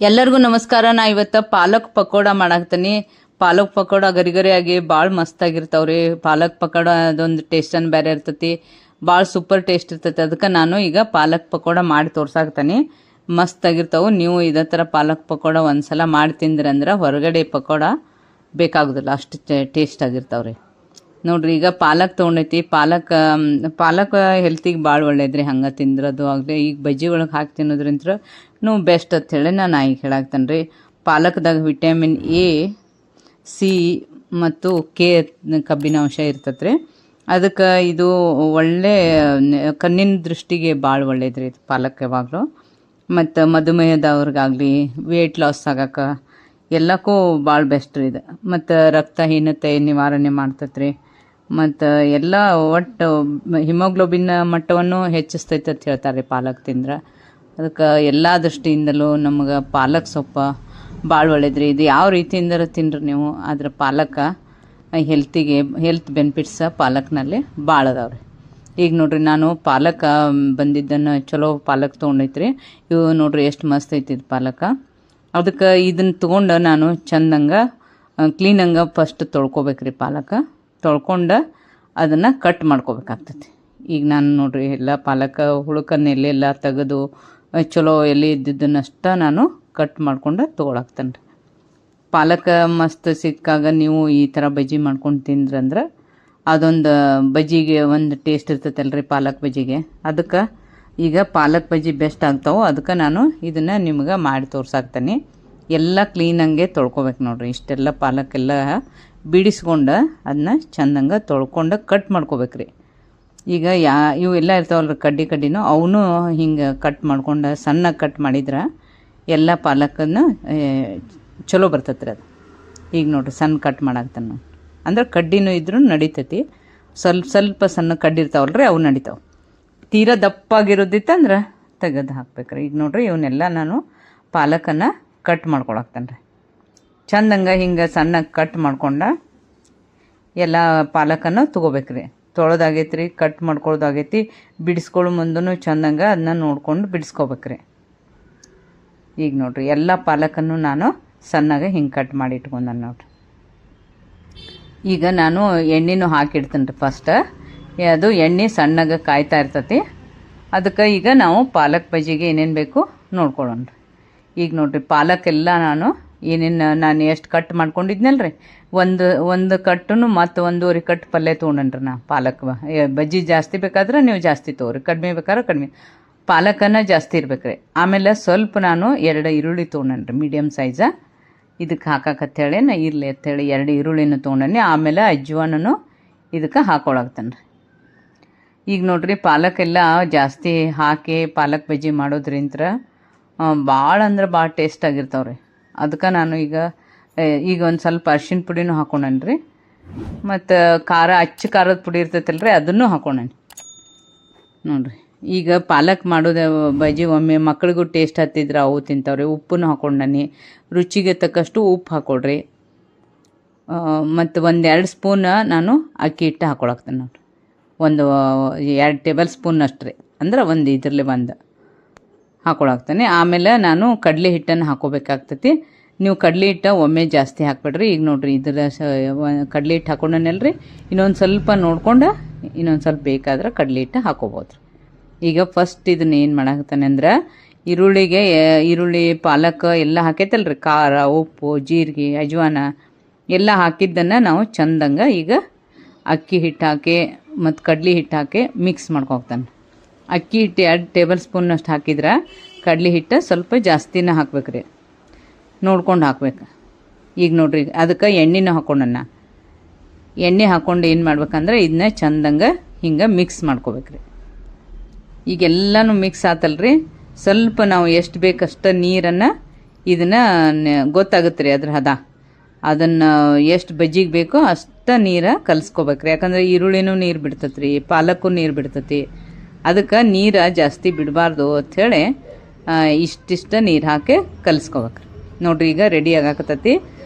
ಎಲ್ಲರಿಗೂ ನಮಸ್ಕಾರ. ನಾ ಇವತ್ತು ಪಾಲಕ್ ಪಕೋಡ ಮಾಡಾಕ್ತೀನಿ. ಪಾಲಕ್ ಪಕೋಡ ಗರಿಗರಿಯಾಗಿ ಭಾಳ ಮಸ್ತಾಗಿರ್ತಾವ್ರಿ. ಪಾಲಕ್ ಪಕೋಡ ಅದೊಂದು ಟೇಸ್ಟನ್ನು ಬೇರೆ ಇರ್ತೈತಿ, ಭಾಳ ಸೂಪರ್ ಟೇಸ್ಟ್ ಇರ್ತೈತಿ. ಅದಕ್ಕೆ ನಾನು ಈಗ ಪಾಲಕ್ ಪಕೋಡ ಮಾಡಿ ತೋರ್ಸಾಕ್ತೀನಿ. ಮಸ್ತಾಗಿರ್ತಾವೆ. ನೀವು ಇದೇ ಥರ ಪಾಲಕ್ ಪಕೋಡ ಒಂದ್ಸಲ ಮಾಡಿ ತಿಂದ್ರಂದ್ರೆ ಹೊರಗಡೆ ಪಕೋಡ ಬೇಕಾಗೋದಿಲ್ಲ, ಅಷ್ಟು ಟೇಸ್ಟ್ ಆಗಿರ್ತಾವ್ರಿ. ನೋಡ್ರಿ, ಈಗ ಪಾಲಕ್ ತೊಗೊಂಡೈತಿ. ಪಾಲಕ್ ಹೆಲ್ತಿಗೆ ಭಾಳ ಒಳ್ಳೇದ್ರಿ. ಹಂಗೆ ತಿಂದ್ರದು ಆಗಲಿ ಈಗ ಬಜ್ಜಿ ಒಳಗೆ ಹಾಕಿ ತಿನ್ನೋದ್ರಿಂತ ಬೆಸ್ಟ್ ಅಂತ ಹೇಳಿ ನಾನು ಈಗ ಹೇಳಾಕ್ತೇನೆ ರೀ. ಪಾಲಕ್ದಾಗ ವಿಟಮಿನ್ ಎ, ಸಿ ಮತ್ತು ಕೆ ಕಬ್ಬಿನಾಂಶ ಇರ್ತೈತೆ ರೀ. ಅದಕ್ಕೆ ಇದು ಒಳ್ಳೆ ಕಣ್ಣಿನ ದೃಷ್ಟಿಗೆ ಭಾಳ ಒಳ್ಳೇದ್ರಿ ಇದು ಪಾಲಕ್ ಯಾವಾಗಲೂ. ಮತ್ತು ಮಧುಮೇಹದವ್ರಿಗಾಗಲಿ ವೇಟ್ ಲಾಸ್ ಆಗಕ್ಕೆ ಎಲ್ಲಕ್ಕೂ ಭಾಳ ಬೆಸ್ಟ್ ರೀ ಇದು. ಮತ್ತು ರಕ್ತಹೀನತೆ ನಿವಾರಣೆ ಮಾಡ್ತೈತೆ ರೀ. ಮತ್ತು ಎಲ್ಲ ಒಟ್ಟು ಹಿಮೋಗ್ಲೋಬಿನ್ ಮಟ್ಟವನ್ನು ಹೆಚ್ಚಿಸ್ತೈತೆ ಅಂತ ಹೇಳ್ತಾರೆ ರೀ ಪಾಲಕ್ ತಿಂದ್ರೆ. ಅದಕ್ಕೆ ಎಲ್ಲ ದೃಷ್ಟಿಯಿಂದಲೂ ನಮ್ಗೆ ಪಾಲಕ್ ಸೊಪ್ಪು ಭಾಳ ಒಳ್ಳೇದ್ರಿ. ಇದು ಯಾವ ರೀತಿಯಿಂದ ತಿನ್ನಿರಿ ನೀವು, ಆದ್ರೆ ಪಾಲಕ ಹೆಲ್ತ್ ಬೆನಿಫಿಟ್ಸ್ ಪಾಲಕ್ನಲ್ಲಿ ಭಾಳ ಅದಾವ್ರಿ. ಈಗ ನೋಡ್ರಿ, ನಾನು ಪಾಲಕ ಬಂದಿದ್ದನ್ನು ಚಲೋ ಪಾಲಕ್ ತೊಗೊಂಡೈತ್ರಿ. ಇವು ನೋಡ್ರಿ ಎಷ್ಟು ಮಸ್ತ್ ಐತಿ ಇದು ಪಾಲಕ. ಅದಕ್ಕೆ ಇದನ್ನು ತೊಗೊಂಡು ನಾನು ಚಂದಂಗೆ ಕ್ಲೀನಂಗೆ ಫಸ್ಟ್ ತೊಳ್ಕೊಬೇಕ್ರಿ. ಪಾಲಕ ತೊಳ್ಕೊಂಡು ಅದನ್ನು ಕಟ್ ಮಾಡ್ಕೋಬೇಕಾಗ್ತೈತಿ. ಈಗ ನಾನು ನೋಡ್ರಿ ಎಲ್ಲ ಪಾಲಕ ಹುಳುಕನ್ನು ಎಲೆಲ್ಲ ತೆಗೆದು ಚಲೋ ಎಲೆ ಇದ್ದಿದ್ದನ್ನಷ್ಟ ನಾನು ಕಟ್ ಮಾಡ್ಕೊಂಡು ತೊಗೊಳಾಕ್ತೇನೆ ರೀ. ಪಾಲಕ ಮಸ್ತ್ ಸಿಕ್ಕಾಗ ನೀವು ಈ ಥರ ಬಜ್ಜಿ ಮಾಡ್ಕೊಂಡು ತಿಂದ್ರಂದ್ರೆ ಅದೊಂದು ಬಜ್ಜಿಗೆ ಒಂದು ಟೇಸ್ಟ್ ಇರ್ತೈತಲ್ರಿ ಪಾಲಕ್ ಬಜ್ಜಿಗೆ. ಅದಕ್ಕೆ ಈಗ ಪಾಲಕ್ ಬಜ್ಜಿ ಬೆಸ್ಟ್ ಆಗ್ತಾವೆ. ಅದಕ್ಕೆ ನಾನು ಇದನ್ನು ನಿಮ್ಗೆ ಮಾಡಿ ತೋರ್ಸಾಕ್ತೇನೆ. ಎಲ್ಲ ಕ್ಲೀನಂಗೆ ತೊಳ್ಕೊಬೇಕು ನೋಡ್ರಿ. ಇಷ್ಟೆಲ್ಲ ಪಾಲಕ್ಕೆಲ್ಲ ಬಿಡಿಸ್ಕೊಂಡು ಅದನ್ನ ಚಂದಂಗೆ ತೊಳ್ಕೊಂಡು ಕಟ್ ಮಾಡ್ಕೋಬೇಕ್ರಿ. ಈಗ ಇವೆಲ್ಲ ಇರ್ತಾವಲ್ರಿ ಕಡ್ಡಿನೂ ಅವನು ಹಿಂಗೆ ಕಟ್ ಮಾಡ್ಕೊಂಡು ಸಣ್ಣಗೆ ಕಟ್ ಮಾಡಿದ್ರೆ ಎಲ್ಲ ಪಾಲಕನ್ನು ಚಲೋ ಬರ್ತೈತೆ ರೀ ಅದು. ಈಗ ನೋಡ್ರಿ ಸಣ್ಣ ಕಟ್ ಮಾಡಾಕ್ತಾನೆ ನಾನು, ಅಂದ್ರೆ ಕಡ್ಡಿನೂ ಇದ್ರೂ ನಡಿತೈತಿ. ಸ್ವಲ್ಪ ಸಣ್ಣ ಕಡ್ಡಿ ಇರ್ತಾವಲ್ರಿ ಅವು ನಡಿತಾವೆ. ತೀರಾ ದಪ್ಪಾಗಿರೋದಿತ್ತಂದ್ರೆ ತೆಗೆದು ಹಾಕ್ಬೇಕ್ರಿ. ಈಗ ನೋಡ್ರಿ ಇವನ್ನೆಲ್ಲ ನಾನು ಪಾಲಕನ್ನು ಕಟ್ ಮಾಡ್ಕೊಳಾಕ್ತಾನೆ ರೀ. ಚಂದಂಗೆ ಹಿಂಗೆ ಸಣ್ಣಗೆ ಕಟ್ ಮಾಡ್ಕೊಂಡು ಎಲ್ಲ ಪಾಲಕನ್ನು ತೊಗೋಬೇಕ್ರಿ. ತೊಳೆದಾಗೈತಿ ರೀ, ಕಟ್ ಮಾಡ್ಕೊಳ್ಳೋದಾಗೈತಿ. ಬಿಡಿಸ್ಕೊಳ್ಳೋ ಮುಂದೂ ಚಂದಂಗೆ ಅದನ್ನ ನೋಡ್ಕೊಂಡು ಬಿಡಿಸ್ಕೋಬೇಕ್ರಿ. ಈಗ ನೋಡ್ರಿ ಎಲ್ಲ ಪಾಲಕನ್ನು ನಾನು ಸಣ್ಣಗೆ ಹಿಂಗೆ ಕಟ್ ಮಾಡಿ ಇಟ್ಕೊಂಡೆ ನೋಡ್ರಿ. ಈಗ ನಾನು ಎಣ್ಣೆನೂ ಹಾಕಿಡ್ತೀನಿ ರೀ ಫಸ್ಟ್. ಅದು ಎಣ್ಣೆ ಸಣ್ಣಗೆ ಕಾಯ್ತಾ ಇರ್ತೈತಿ. ಅದಕ್ಕೆ ಈಗ ನಾವು ಪಾಲಕ್ ಬಜ್ಜಿಗೆ ಏನೇನು ಬೇಕು ನೋಡ್ಕೊಳ್ಳೋಣ ರೀ. ಈಗ ನೋಡ್ರಿ ಪಾಲಕ್ಕೆಲ್ಲ ನಾನು ಎಷ್ಟು ಕಟ್ ಮಾಡ್ಕೊಂಡಿದ್ನಲ್ಲ ರೀ, ಒಂದು ಕಟ್ಟನ್ನು ಮತ್ತು 1.5 ಕಟ್ ಪಲ್ಯ ತೊಗೊಂಡ್ರಿ ನಾ. ಪಾಲಕ್ ಬಜ್ಜಿ ಜಾಸ್ತಿ ಬೇಕಾದ್ರೆ ನೀವು ಜಾಸ್ತಿ ತೊಗೊರಿ, ಕಡಿಮೆ ಬೇಕಾದ್ರೆ ಕಡಿಮೆ. ಪಾಲಕನ್ನು ಜಾಸ್ತಿ ಇರ್ಬೇಕ್ರಿ. ಆಮೇಲೆ ಸ್ವಲ್ಪ ನಾನು 2 ಈರುಳ್ಳಿ ತೊಗೊಂಡ್ರಿ ಮೀಡಿಯಮ್ ಸೈಜ. ಇದಕ್ಕೆ ಹಾಕಕ್ಕಂತೇಳಿ ನಾ ಇರಲಿ ಅಂತೇಳಿ 2 ಈರುಳ್ಳಿನ ತೊಗೊಂಡನಿ. ಆಮೇಲೆ ಅಜ್ವಾನನು ಇದಕ್ಕೆ ಹಾಕೊಳಾಗ್ತಾನೆ ರೀ. ಈಗ ನೋಡ್ರಿ ಪಾಲಕ್ಕೆಲ್ಲ ಜಾಸ್ತಿ ಹಾಕಿ ಪಾಲಕ್ ಬಜ್ಜಿ ಮಾಡೋದ್ರಿಂತ ಭಾಳ ಅಂದ್ರೆ ಭಾಳ ಟೇಸ್ಟ್ ಆಗಿರ್ತಾವ್ರಿ. ಅದಕ್ಕೆ ನಾನು ಈಗ ಒಂದು ಸ್ವಲ್ಪ ಅರ್ಶಿಣ ಪುಡಿನೂ ಹಾಕೊಂಡೇನಿ. ಮತ್ತು ಖಾರದ ಪುಡಿ ಇರ್ತೈತಲ್ರಿ ಅದನ್ನು ಹಾಕೊಂಡೇನಿ ನೋಡ್ರಿ. ಈಗ ಪಾಲಕ್ ಮಾಡೋದು ಬಜ್ಜಿ ಒಮ್ಮೆ ಮಕ್ಳಿಗೂ ಟೇಸ್ಟ್ ಹತ್ತಿದ್ರೆ ಅವು ತಿಂತಾವ್ರಿ. ಉಪ್ಪನ್ನು ಹಾಕೊಂಡನಿ, ರುಚಿಗೆ ತಕ್ಕಷ್ಟು ಉಪ್ಪು ಹಾಕೊಳ್ರಿ. ಮತ್ತು 1-2 ಸ್ಪೂನ್ ನಾನು ಅಕ್ಕಿ ಹಿಟ್ಟು ಹಾಕೊಳಕ್ತೇನೆ ನೋಡ್ರಿ. 2 ಟೇಬಲ್ ಸ್ಪೂನ್ ಅಷ್ಟು ರೀ, ಅಂದ್ರೆ ಇದರಲ್ಲಿ ಒಂದು ಹಾಕೊಳಾಕ್ತಾನೆ. ಆಮೇಲೆ ನಾನು ಕಡಲೆ ಹಿಟ್ಟನ್ನು ಹಾಕೋಬೇಕಾಗ್ತೈತಿ. ನೀವು ಕಡಲೆ ಹಿಟ್ಟು ಒಮ್ಮೆ ಜಾಸ್ತಿ ಹಾಕ್ಬೇಡ್ರಿ. ಈಗ ನೋಡ್ರಿ ಕಡಲೆ ಹಿಟ್ಟು ಹಾಕೊಂಡನಲ್ರಿ, ಇನ್ನೊಂದು ಸ್ವಲ್ಪ ನೋಡ್ಕೊಂಡು ಇನ್ನೊಂದು ಸ್ವಲ್ಪ ಬೇಕಾದ್ರೆ ಕಡಲೆ ಹಿಟ್ಟು ಹಾಕೋಬೋದು. ಈಗ ಫಸ್ಟ್ ಇದನ್ನ ಏನು ಮಾಡಾಕ್ತಾನೆ ಅಂದ್ರೆ, ಈರುಳ್ಳಿ ಪಾಲಕ್ ಎಲ್ಲ ಹಾಕೈತಲ್ರಿ, ಖಾರ, ಉಪ್ಪು, ಜೀರಿಗೆ, ಅಜ್ವಾನ ಎಲ್ಲ ಹಾಕಿದ್ದನ್ನು ನಾವು ಚಂದಂಗೆ ಈಗ ಅಕ್ಕಿ ಹಿಟ್ಟು ಹಾಕಿ ಮತ್ತು ಕಡಲೆ ಹಿಟ್ಟು ಹಾಕಿ ಮಿಕ್ಸ್ ಮಾಡ್ಕೊತಾನೆ. ಅಕ್ಕಿ ಹಿಟ್ಟು 2 ಟೇಬಲ್ ಸ್ಪೂನ್ನಷ್ಟು ಹಾಕಿದ್ರೆ ಕಡಲೆ ಹಿಟ್ಟು ಸ್ವಲ್ಪ ಜಾಸ್ತಿನ ಹಾಕ್ಬೇಕ್ರಿ, ನೋಡ್ಕೊಂಡು ಹಾಕ್ಬೇಕು. ಈಗ ನೋಡ್ರಿ ಅದಕ್ಕೆ ಎಣ್ಣೆನೂ ಹಾಕೊಂಡನ್ನ. ಎಣ್ಣೆ ಹಾಕ್ಕೊಂಡು ಏನು ಮಾಡ್ಬೇಕಂದ್ರೆ ಇದನ್ನ ಚಂದಂಗೆ ಹಿಂಗೆ ಮಿಕ್ಸ್ ಮಾಡ್ಕೋಬೇಕ್ರಿ. ಈಗೆಲ್ಲನೂ ಮಿಕ್ಸ್ ಆತಲ್ರಿ, ಸ್ವಲ್ಪ ನಾವು ಎಷ್ಟು ಬೇಕಷ್ಟು ನೀರನ್ನು ಇದನ್ನು ಗೊತ್ತಾಗುತ್ತೆ ರೀ ಅದ್ರ ಹದ. ಅದನ್ನು ಎಷ್ಟು ಬಜ್ಜಿಗೆ ಬೇಕೋ ಅಷ್ಟು ನೀರು ಕಲಿಸ್ಕೋಬೇಕ್ರಿ. ಯಾಕಂದ್ರೆ ಈರುಳ್ಳಿನೂ ನೀರು ಬಿಡ್ತೈತೆ ರೀ, ಪಾಲಕ್ಕೂ ನೀರು ಬಿಡ್ತೈತಿ. ಅದಕ್ಕೆ ನೀರು ಜಾಸ್ತಿ ಬಿಡಬಾರ್ದು ಅಂಥೇಳಿ ಇಷ್ಟಿಷ್ಟು ನೀರು ಹಾಕಿ ಕಲಿಸ್ಕೋಬೇಕ್ರಿ. ನೋಡ್ರಿ ಈಗ ರೆಡಿ ಆಗಾಕತ್ತೈತಿ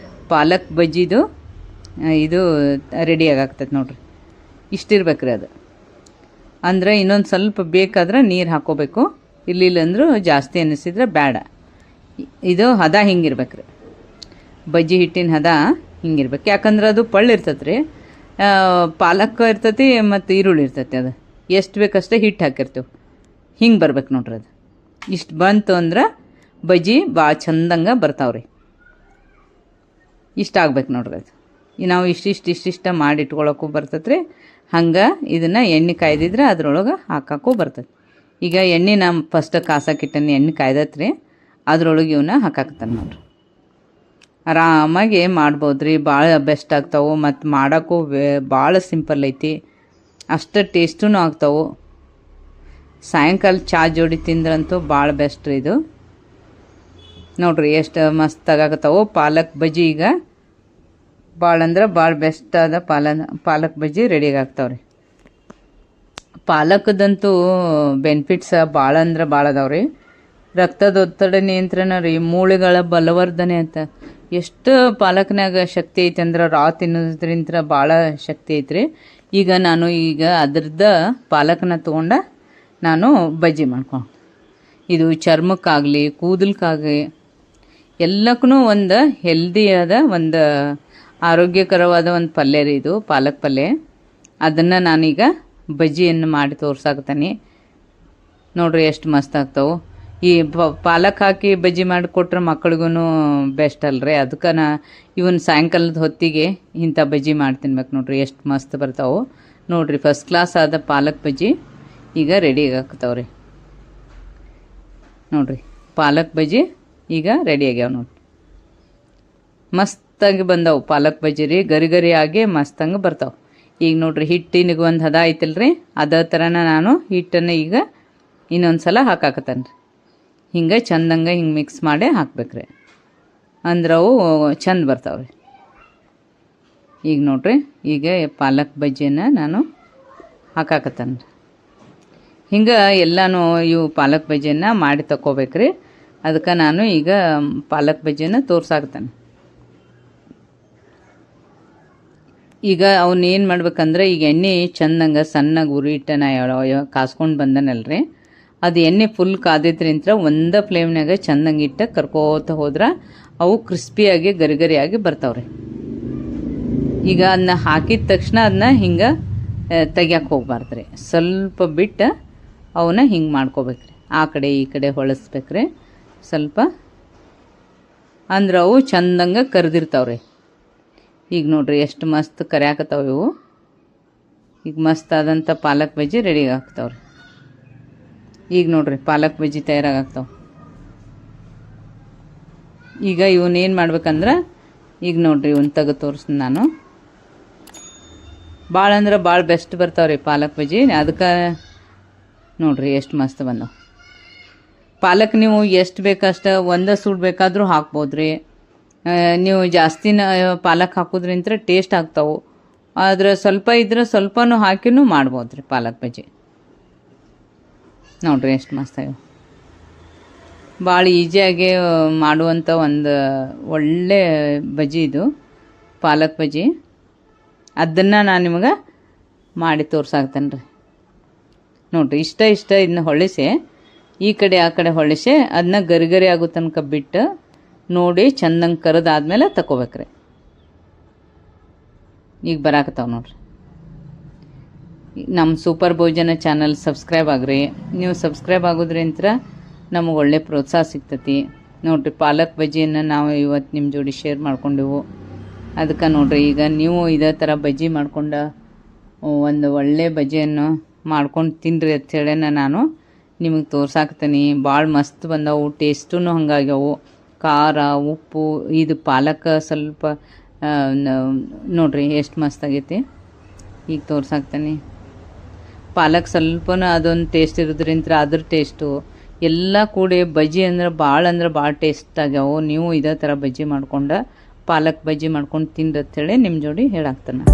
ಪಾಲಕ್ ಬಜ್ಜಿದು. ಇದು ರೆಡಿ ಆಗಾಕತ್ತೈತಿ ನೋಡ್ರಿ. ಇಷ್ಟಿರ್ಬೇಕ್ರಿ ಅದು. ಅಂದರೆ ಇನ್ನೊಂದು ಸ್ವಲ್ಪ ಬೇಕಾದ್ರೆ ನೀರು ಹಾಕ್ಕೋಬೇಕು, ಇಲ್ಲಿಲ್ಲ ಅಂದರೂ ಜಾಸ್ತಿ ಅನ್ನಿಸಿದ್ರೆ ಬೇಡ. ಇದು ಹದ ಹಿಂಗಿರ್ಬೇಕು ರೀ, ಬಜ್ಜಿ ಹಿಟ್ಟಿನ ಹದ ಹಿಂಗಿರ್ಬೇಕು. ಯಾಕಂದ್ರೆ ಅದು ಪಳ್ಳು ಇರ್ತೈತೆ ರೀ, ಪಾಲಕ್ ಇರ್ತೈತಿ ಮತ್ತು ಈರುಳ್ಳಿ ಇರ್ತೈತಿ. ಅದು ಎಷ್ಟು ಬೇಕಷ್ಟೇ ಹಿಟ್ಟು ಹಾಕಿರ್ತೀವಿ. ಹಿಂಗೆ ಬರ್ಬೇಕು ನೋಡ್ರಿ. ಅದು ಇಷ್ಟು ಬಂತು ಅಂದ್ರೆ ಬಜ್ಜಿ ಭಾಳ ಚಂದಂಗೆ ಬರ್ತಾವ್ರಿ. ಇಷ್ಟ ಆಗ್ಬೇಕು ನೋಡ್ರಿ. ಅದು ನಾವು ಇಷ್ಟಿಷ್ಟ ಮಾಡಿ ಇಟ್ಕೊಳಕ್ಕೂ ಬರ್ತೈತೆ ರೀ. ಹಂಗೆ ಇದನ್ನು ಎಣ್ಣೆ ಕಾಯ್ದಿದ್ರೆ ಅದ್ರೊಳಗೆ ಹಾಕೋಕ್ಕೂ ಬರ್ತೈತಿ. ಈಗ ಎಣ್ಣೆ ನಮ್ಮ ಫಸ್ಟ್ ಕಾಸಕ್ಕಿಟ್ಟನಿ, ಎಣ್ಣೆ ಕಾಯ್ದತ್ರಿ, ಅದ್ರೊಳಗೆ ಇವನ್ನ ಹಾಕಾಕ್ತಾನೆ ನೋಡ್ರಿ. ಆರಾಮಾಗಿ ಮಾಡ್ಬೋದು ರೀ, ಭಾಳ ಬೆಸ್ಟ್ ಆಗ್ತಾವೆ. ಮತ್ತು ಮಾಡೋಕ್ಕೂ ಭಾಳ ಸಿಂಪಲ್ ಐತಿ, ಅಷ್ಟು ಟೇಸ್ಟೂ ಆಗ್ತಾವೆ. ಸಾಯಂಕಾಲ ಚಾ ಜೋಡಿ ತಿಂದ್ರಂತೂ ಭಾಳ ಬೆಸ್ಟ್ ರೀ ಇದು. ನೋಡ್ರಿ ಎಷ್ಟು ಮಸ್ತ್ ಆಗಾಕತ್ತಾವೆ ಪಾಲಕ್ ಬಜ್ಜಿ. ಈಗ ಭಾಳ ಅಂದ್ರೆ ಭಾಳ ಬೆಸ್ಟ್ ಆದ ಪಾಲಕ್ ಬಜ್ಜಿ ರೆಡಿಯಾಗಿ ಆಗ್ತಾವ್ರಿ. ಪಾಲಕದಂತೂ ಬೆನಿಫಿಟ್ಸ್ ಭಾಳ ಅಂದ್ರೆ ಭಾಳ ಅದಾವ್ರಿ. ರಕ್ತದೊತ್ತಡ ನಿಯಂತ್ರಣ ರೀ, ಮೂಳೆಗಳ ಬಲವರ್ಧನೆ ಅಂತ. ಎಷ್ಟು ಪಾಲಕ್ನಾಗ ಶಕ್ತಿ ಐತೆ ಅಂದ್ರೆ ರಾ ತಿನ್ನೋದ್ರಿಂದ ಭಾಳ ಶಕ್ತಿ ಐತ್ರಿ. ಈಗ ನಾನು ಅದ್ರದ್ದು ಪಾಲಕನ ತೊಗೊಂಡು ನಾನು ಬಜ್ಜಿ ಮಾಡ್ಕೊಂಡು, ಇದು ಚರ್ಮಕ್ಕಾಗಲಿ ಕೂದಲಕ್ಕಾಗಲಿ ಎಲ್ಲಕ್ಕೂ ಒಂದು ಹೆಲ್ದಿಯಾದ ಒಂದು ಆರೋಗ್ಯಕರವಾದ ಒಂದು ಪಲ್ಯ ರೀ ಇದು, ಪಾಲಕ್ ಪಲ್ಯ. ಅದನ್ನು ನಾನೀಗ ಬಜ್ಜಿಯನ್ನು ಮಾಡಿ ತೋರ್ಸಾಕ್ತಾನೆ ನೋಡ್ರಿ. ಎಷ್ಟು ಮಸ್ತ್ ಆಗ್ತಾವೆ. ಈ ಪಾಲಕ್ ಹಾಕಿ ಬಜ್ಜಿ ಮಾಡಿಕೊಟ್ರೆ ಮಕ್ಳಿಗೂ ಬೆಸ್ಟ್ ಅಲ್ರಿ. ಅದಕ್ಕೆ ಇವನ್ ಸಾಯಂಕಾಲದ ಹೊತ್ತಿಗೆ ಇಂಥ ಬಜ್ಜಿ ಮಾಡಿ ತಿನ್ಬೇಕು ನೋಡ್ರಿ. ಎಷ್ಟು ಮಸ್ತ್ ಬರ್ತಾವೆ ನೋಡ್ರಿ. ಫಸ್ಟ್ ಕ್ಲಾಸ್ ಆದ ಪಾಲಕ್ ಬಜ್ಜಿ ಈಗ ರೆಡಿ ಆಗ್ತಾವ್ರಿ ನೋಡ್ರಿ. ಪಾಲಕ್ ಬಜ್ಜಿ ಈಗ ರೆಡಿ ಆಗ್ಯಾವ ನೋಡ್ರಿ. ಮಸ್ತಾಗಿ ಬಂದವು ಪಾಲಕ್ ಬಜ್ಜಿ ರೀ, ಗರಿ ಗರಿ ಆಗಿ ಮಸ್ತಂಗೆ ಬರ್ತಾವೆ. ಈಗ ನೋಡ್ರಿ ಹಿಟ್ಟಿನಿಗೆ ಒಂದು ಹದ ಐತಲ್ರಿ, ಅದೇ ಥರನ ನಾನು ಹಿಟ್ಟನ್ನು ಈಗ ಇನ್ನೊಂದು ಸಲ ಹಾಕಾಕತ್ತೇನೆ ರೀ. ಹಿಂಗೆ ಚಂದಂಗೆ ಹಿಂಗೆ ಮಿಕ್ಸ್ ಮಾಡಿ ಹಾಕ್ಬೇಕ್ರಿ, ಅಂದ್ರೆ ಅವು ಚಂದ ಬರ್ತಾವ್ರಿ. ಈಗ ನೋಡ್ರಿ, ಈಗ ಪಾಲಕ್ ಬಜ್ಜಿಯನ್ನು ನಾನು ಹಾಕಾಕತ್ತೇನೆ ರೀ. ಹಿಂಗೆ ಎಲ್ಲನೂ ಇವು ಪಾಲಕ್ ಬಜ್ಜಿಯನ್ನು ಮಾಡಿ ತಗೋಬೇಕ್ರಿ. ಅದಕ್ಕೆ ನಾನು ಈಗ ಪಾಲಕ್ ಬಜ್ಜಿಯನ್ನು ತೋರ್ಸಾಕ್ತೇನೆ. ಈಗ ಅವನ್ನ ಏನು ಮಾಡ್ಬೇಕಂದ್ರೆ, ಈಗ ಎಣ್ಣೆ ಚಂದಂಗೆ ಸಣ್ಣಗೆ ಉರಿ ಇಟ್ಟನ ಕಾಸ್ಕೊಂಡು ಬಂದನಲ್ರಿ, ಅದು ಎಣ್ಣೆ ಫುಲ್ ಕಾದಿದ್ರಿಂತ ಒಂದೇ ಫ್ಲೇಮ್ನಾಗ ಚಂದಂಗೆ ಇಟ್ಟು ಕರ್ಕೋತ ಹೋದ್ರೆ ಅವು ಕ್ರಿಸ್ಪಿಯಾಗಿ ಗರಿಗರಿಯಾಗಿ ಬರ್ತಾವ್ರಿ. ಈಗ ಅದನ್ನ ಹಾಕಿದ ತಕ್ಷಣ ಅದನ್ನ ಹಿಂಗೆ ತೆಗಿಯಕ್ಕೆ ಹೋಗ್ಬಾರ್ದ್ರಿ, ಸ್ವಲ್ಪ ಬಿಟ್ಟು ಅವನ್ನ ಹಿಂಗೆ ಮಾಡ್ಕೋಬೇಕ್ರಿ. ಆ ಕಡೆ ಈ ಕಡೆ ಹೊಳಸ್ಬೇಕ್ರಿ ಸ್ವಲ್ಪ, ಅಂದ್ರೆ ಅವು ಚಂದಂಗೆ ಕರೆದಿರ್ತಾವ್ರಿ. ಈಗ ನೋಡ್ರಿ ಎಷ್ಟು ಮಸ್ತ್ ಕರಿಯಾಕತ್ತಾವ ಇವು. ಈಗ ಮಸ್ತ್ ಆದಂಥ ಪಾಲಕ್ ಬಜ್ಜಿ ರೆಡಿ ಆಗ್ತಾವ್ರಿ. ಈಗ ನೋಡ್ರಿ ಪಾಲಕ್ ಬಜ್ಜಿ ತಯಾರಾಗ್ತಾವ. ಈಗ ಇವನ್ನೇನು ಮಾಡ್ಬೇಕಂದ್ರೆ, ಈಗ ನೋಡ್ರಿ ಇವನ್ನ ತೆಗೆದು ತೋರಿಸ್ತೀನಿ ನಾನು. ಭಾಳ ಅಂದ್ರೆ ಭಾಳ ಬೆಸ್ಟ್ ಬರ್ತಾವ್ರಿ ಪಾಲಕ್ ಬಜ್ಜಿ. ಅದಕ್ಕೆ ನೋಡ್ರಿ ಎಷ್ಟು ಮಸ್ತ್ ಬಂದವು. ಪಾಲಕ್ ನೀವು ಎಷ್ಟು ಬೇಕಷ್ಟು ಒಂದೇ ಸೂಡ್ ಬೇಕಾದರೂ ಹಾಕ್ಬೋದ್ರಿ. ನೀವು ಜಾಸ್ತಿನ ಪಾಲಕ್ ಹಾಕೋದ್ರಿಂತ ಟೇಸ್ಟ್ ಆಗ್ತಾವೆ. ಆದ್ರೆ ಸ್ವಲ್ಪ ಇದ್ರೆ ಸ್ವಲ್ಪನೂ ಹಾಕಿನೂ ಮಾಡ್ಬೋದ್ರಿ ಪಾಲಕ್ ಬಜ್ಜಿ. ನೋಡ್ರಿ ಎಷ್ಟು ಮಸ್ತ್ ಆಗ್ಯಾವ. ಭಾಳ ಈಸಿಯಾಗಿ ಮಾಡುವಂಥ ಒಂದು ಒಳ್ಳೆ ಬಜ್ಜಿ ಇದು ಪಾಲಕ್ ಬಜ್ಜಿ. ಅದನ್ನು ನಾನು ನಿಮಗೆ ಮಾಡಿ ತೋರ್ಸಾಕ್ತೇನೆ ರೀ. ನೋಡ್ರಿ ಇಷ್ಟ ಇದನ್ನ ಹೊಳಿಸಿ ಈ ಕಡೆ ಆ ಕಡೆ ಹೊಳಿಸಿ ಅದನ್ನ ಗರಿ ಆಗೋ ತನಕ ಬಿಟ್ಟು ನೋಡಿ ಚಂದಂಗೆ ಕರೆದಾದ್ಮೇಲೆ ತಗೋಬೇಕ್ರಿ. ಈಗ ಬರಾಕತ್ತಾವ ನೋಡ್ರಿ. ನಮ್ಮ ಸೂಪರ್ ಭೋಜನ ಚಾನಲ್ ಸಬ್ಸ್ಕ್ರೈಬ್ ಆಗ್ರಿ. ನೀವು ಸಬ್ಸ್ಕ್ರೈಬ್ ಆಗೋದ್ರಿಂತ ನಮಗೆ ಒಳ್ಳೆ ಪ್ರೋತ್ಸಾಹ ಸಿಗ್ತೈತಿ ನೋಡ್ರಿ. ಪಾಲಕ್ ಬಜ್ಜಿಯನ್ನು ನಾವು ಇವತ್ತು ನಿಮ್ಮ ಜೋಡಿ ಶೇರ್ ಮಾಡ್ಕೊಂಡೆವು. ಅದಕ್ಕೆ ನೋಡ್ರಿ ಈಗ ನೀವು ಇದೇ ಥರ ಬಜ್ಜಿ ಮಾಡ್ಕೊಂಡು ಒಂದು ಒಳ್ಳೆ ಬಜ್ಜಿಯನ್ನು ಮಾಡ್ಕೊಂಡು ತಿನ್ನಿರಿ ಅಂಥೇಳಿ ನಾನು ನಿಮಗೆ ತೋರ್ಸಾಕ್ತೀನಿ. ಭಾಳ ಮಸ್ತ್ ಬಂದವು, ಟೇಸ್ಟೂ ಹಂಗಾಗ್ಯಾವು. ಖಾರ ಉಪ್ಪು ಇದು ಪಾಲಕ್ ಸ್ವಲ್ಪ ನೋಡ್ರಿ ಎಷ್ಟು ಮಸ್ತ್ ಆಗೈತಿ. ಈಗ ತೋರ್ಸಾಕ್ತೀನಿ. ಪಾಲಕ್ ಸ್ವಲ್ಪನೂ ಅದೊಂದು ಟೇಸ್ಟ್ ಇರೋದ್ರಿಂದ ಅದ್ರ ಟೇಸ್ಟು ಎಲ್ಲ ಕೂಡಿ ಬಜ್ಜಿ ಅಂದ್ರೆ ಭಾಳ ಟೇಸ್ಟ್ ಆಗ್ಯಾವು. ನೀವು ಇದೇ ಥರ ಬಜ್ಜಿ ಮಾಡ್ಕೊಂಡು ಪಾಲಕ್ ಬಜ್ಜಿ ಮಾಡ್ಕೊಂಡು ತಿನ್ರಿ ಅಂಥೇಳಿ ನಿಮ್ಮ ಜೋಡಿ ಹೇಳಾಕ್ತಾನೆ.